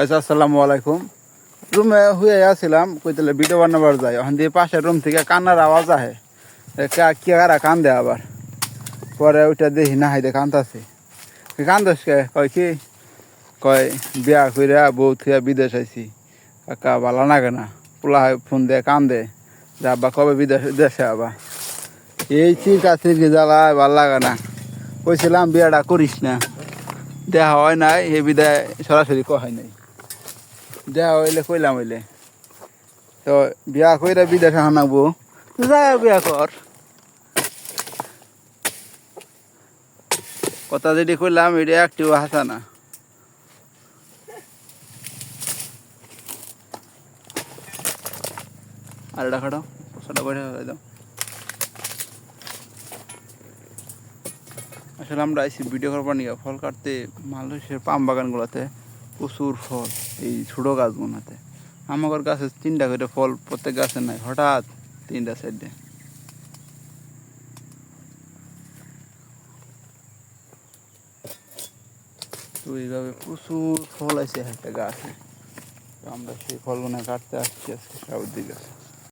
আসসালামু আলাইকুম। রুমে শুয়ে আসছিলাম, কইতালে ভিডিও বানাবার যায়, ওখান দিয়ে পাশের রুম থেকে কান্নার আওয়াজ আহে। কারা কান্দে আবার, পরে ওইটা দেখি না হাইতে কান্দাছে। কান্দস কে? কয় কি কয় বিয়া কইরা বউ থুয়া বিদেশ আইছি, কাকা ভালো লাগে না। পোলা ফোন দিয়ে কান্দে যে আব্বা কবে দেশে আবার। এই চিরকা চিরকি জ্বালায় ভাল লাগে না। কইছিলাম বিয়াটা করিস না, দেখা হয় নাই, এই বিদায় সরাসরি কয় নাই। দেখা হইলে কইলাম হইলে তো বিয়া কইরা বিদেশে হানাবো, যা বিয়া কর। কথা যেটি কইলাম এটা একটিও হাসা না। আর এটা খাটো সেটা বসে দাও। আসলে আমরা আইসি ভিডিও করবার নিয়ে ফল কাটতে। মালয়েশিয়ার পাম বাগানগুলোতে প্রচুর ফল, এই ছোটো গাছগুলোতে। আমার গাছে 3টা করে ফল, প্রত্যেক গাছে নাই, হঠাৎ 3টা সাইডে। তো এইভাবে প্রচুর ফল আছে একটা গাছে। তো আমরা সেই ফলগুলো কাটতে আসছি আজকে সাউথ দিকে।